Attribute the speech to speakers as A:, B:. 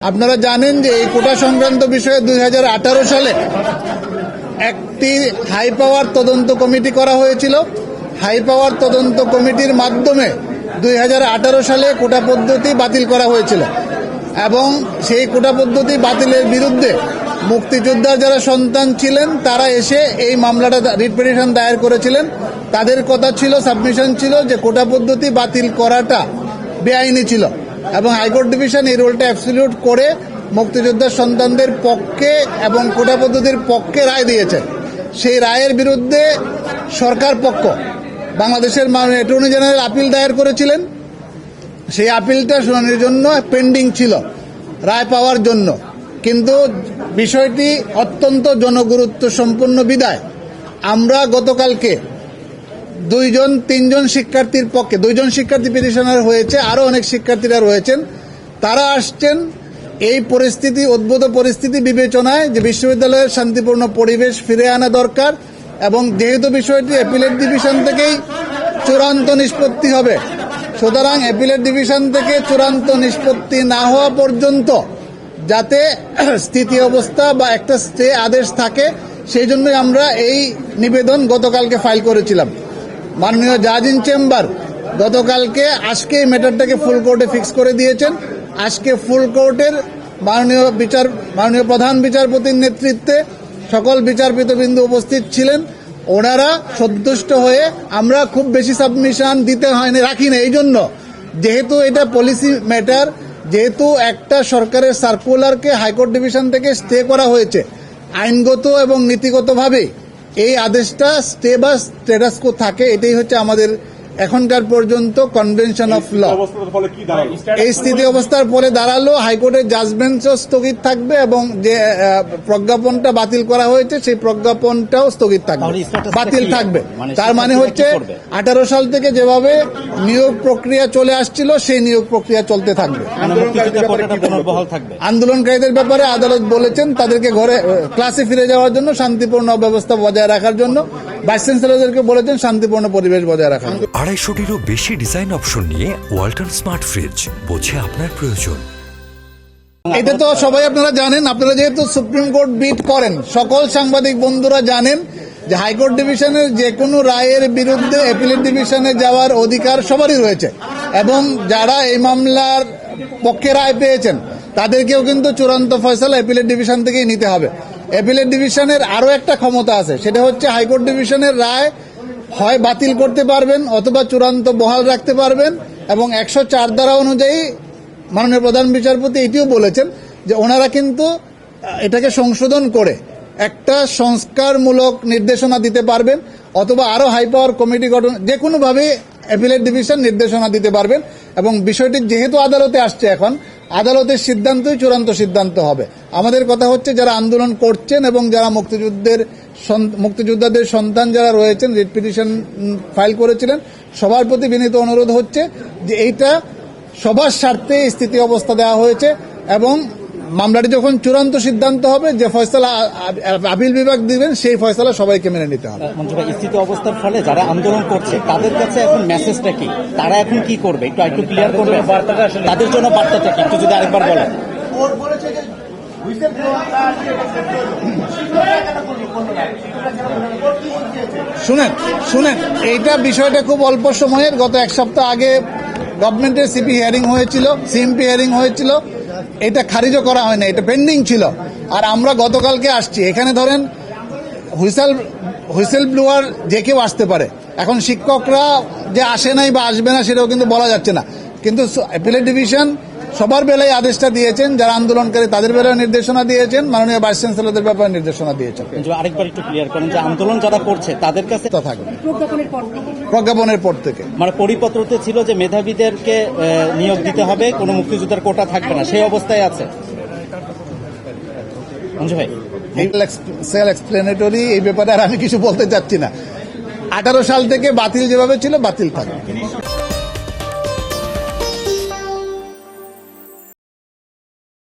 A: আপনারা জানেন যে এই কোটা সংক্রান্ত বিষয়ে 2018 সালে একটি হাই পাওয়ার তদন্ত কমিটি করা হয়েছিল। হাই পাওয়ার তদন্ত কমিটির মাধ্যমে 2018 সালে কোটা পদ্ধতি বাতিল করা হয়েছিল এবং সেই কোটা পদ্ধতি বাতিলের বিরুদ্ধে মুক্তিযোদ্ধার যারা সন্তান ছিলেন তারা এসে এই মামলাটা রিট পিটিশন দায়ের করেছিলেন। তাদের কথা ছিল, সাবমিশন ছিল যে কোটা পদ্ধতি বাতিল করাটা বেআইনি ছিল এবং হাইকোর্ট ডিভিশন এই রোলটা অ্যাবসলিউট করে মুক্তিযোদ্ধার সন্তানদের পক্ষে এবং কোটা পদ্ধতির পক্ষে রায় দিয়েছে। সেই রায়ের বিরুদ্ধে সরকার পক্ষ বাংলাদেশের মাননীয় অ্যাটর্নি জেনারেল আপিল দায়ের করেছিলেন। সেই আপিলটা শুনানির জন্য পেন্ডিং ছিল রায় পাওয়ার জন্য, কিন্তু বিষয়টি অত্যন্ত জনগুরুত্ব সম্পন্ন বিধায় আমরা গতকালকে তিনজন শিক্ষার্থীর পক্ষে, 2জন শিক্ষার্থী পিটিশনার হয়েছে, আরো অনেক শিক্ষার্থীরা রয়েছেন, তারা আসছেন এই পরিস্থিতি, উদ্ভূত পরিস্থিতি বিবেচনায় যে বিশ্ববিদ্যালয়ের শান্তিপূর্ণ পরিবেশ ফিরে আনা দরকার এবং যেহেতু বিষয়টি অ্যাপিলেট ডিভিশন থেকেই চূড়ান্ত নিষ্পত্তি হবে, সুতরাং অ্যাপিলেট ডিভিশন থেকে চূড়ান্ত নিষ্পত্তি না হওয়া পর্যন্ত যাতে স্থিতি অবস্থা বা একটা স্টে আদেশ থাকে, সেই জন্যই আমরা এই নিবেদন গতকালকে ফাইল করেছিলাম। মাননীয় জাজ ইন চেম্বার গতকালকে আজকে এই ম্যাটারটাকে ফুল কোর্টে ফিক্স করে দিয়েছেন। আজকে ফুল কোর্টের মাননীয় প্রধান বিচারপতির নেতৃত্বে সকল বিচারপতিবৃন্দ উপস্থিত ছিলেন। ওনারা সন্তুষ্ট হয়ে, আমরা খুব বেশি সাবমিশন দিতে হয়নি, রাখি না, এই জন্য যেহেতু এটা পলিসি ম্যাটার, যেহেতু একটা সরকারের সার্কুলারকে হাইকোর্ট ডিভিশন থেকে স্টে করা হয়েছে, আইনগত এবং নীতিগতভাবে এই আদেশটা স্টে বা স্ট্যাটাস কো থাকে, এটাই হচ্ছে আমাদের এখনকার পর্যন্ত কনভেনশন অফ ল। এই স্থিতি অবস্থার ফলে দাঁড়ালো হাইকোর্টের জাজমেন্টও স্থগিত থাকবে এবং যে প্রজ্ঞাপনটা বাতিল করা হয়েছে সেই প্রজ্ঞাপনটাও স্থগিত থাকবে, বাতিল থাকবে। তার মানে হচ্ছে 18 সাল থেকে যেভাবে নিয়োগ প্রক্রিয়া চলে আসছিল সেই নিয়োগ প্রক্রিয়া চলতে থাকবে। আন্দোলনকারীদের ব্যাপারে আদালত বলেছেন তাদেরকে ঘরে ক্লাসে ফিরে যাওয়ার জন্য, শান্তিপূর্ণ ব্যবস্থা বজায় রাখার জন্য, ভাইস চ্যান্সেলরদেরকে বলেছেন শান্তিপূর্ণ পরিবেশ বজায় রাখার জন্য।
B: 250-টিরও বেশি ডিজাইন অপশন নিয়ে ওয়ালটন স্মার্ট ফ্রিজ, বোঝে আপনার প্রয়োজন।
A: এটা তো সবাই আপনারা জানেন, আপনারা যেহেতু সুপ্রিম কোর্ট বিট করেন, সকল সাংবাদিক বন্ধুরা জানেন যে হাইকোর্ট ডিভিশনের যে কোনো রায়ের বিরুদ্ধে অ্যাপিলেট ডিভিশনে যাওয়ার অধিকার সবারই রয়েছে এবং যারা এই মামলার পক্ষে রায় পেয়েছেন তাদেরকেও কিন্তু চূড়ান্ত ফয়সালা অ্যাপিলেট ডিভিশন থেকেই নিতে হবে। অ্যাপিলেট ডিভিশনের আরো একটা ক্ষমতা আছে, সেটা হচ্ছে হাইকোর্ট ডিভিশনের রায় হয় বাতিল করতে পারবেন অথবা চূড়ান্ত বহাল রাখতে পারবেন এবং 104 ধারা অনুযায়ী মাননীয় প্রধান বিচারপতি এটিও বলেছেন যে ওনারা কিন্তু এটাকে সংশোধন করে একটা সংস্কারমূলক নির্দেশনা দিতে পারবেন অথবা আরো হাই পাওয়ার কমিটি গঠন, যে কোনোভাবে অ্যাপিলেট ডিভিশন নির্দেশনা দিতে পারবেন এবং বিষয়টি যেহেতু আদালতে আসছে, এখন আদালতের সিদ্ধান্তই চূড়ান্ত সিদ্ধান্ত হবে। আমাদের কথা হচ্ছে যারা আন্দোলন করছেন এবং যারা মুক্তিযোদ্ধাদের সন্তান যারা রয়েছেন, রিট পিটিশন ফাইল করেছিলেন, সবার প্রতি বিনীত অনুরোধ হচ্ছে যে এইটা সবার স্বার্থে স্থিতি অবস্থা দেওয়া হয়েছে এবং মামলাটি যখন চূড়ান্ত সিদ্ধান্ত হবে, যে ফয়সালা আপিল বিভাগ দিবেন সেই ফয়সালা সবাইকে মেনে নিতে হবে।
C: স্থিতি অবস্থার ফলে যারা আন্দোলন করছে তাদের কাছে এখন মেসেজটা কি, তারা এখন কি করবে, একটু ক্লিয়ার করবে, তাদের জন্য বার্তাটা কি একটু যদি আরেকবার বলেন।
A: শুনেন এইটা বিষয়টা খুব অল্প সময়ের, গত এক সপ্তাহ আগে গভর্নমেন্টের সিপি হিয়ারিং হয়েছিল, সিএমপি হিয়ারিং হয়েছিল, এটা খারিজও করা হয় না, এটা পেন্ডিং ছিল। আর আমরা গতকালকে আসছি, এখানে ধরেন হুইসেল ব্লোয়ার যে কেউ আসতে পারে, এখন শিক্ষকরা যে আসে নাই বা আসবে না সেটাও কিন্তু বলা যাচ্ছে না, কিন্তু অ্যাপিলেট ডিভিশন সবার বেলায় আদেশটা দিয়েছেন, যারা আন্দোলনকারী তাদের বেলায় নির্দেশনা দিয়েছেন, মাননীয় ভাইস চ্যান্সেলরদের ব্যাপারে নির্দেশনা দিয়েছেন।
C: আরেকবার একটু ক্লিয়ার করেন যে আন্দোলন যারা করছে তাদের কাছে
A: থাকবে প্রজ্ঞাপনের পর থেকে, মানে
C: পরিপত্রতে ছিল যে মেধাবীদেরকে নিয়োগ দিতে হবে, কোনো মুক্তিযোদ্ধার কোটা থাকবে না, সেই অবস্থায় আছে।
A: সেল এক্সপ্লেনেটরি, এই ব্যাপারে আর আমি কিছু বলতে চাচ্ছি না। 18 সাল থেকে বাতিল যেভাবে ছিল বাতিল থাকবে।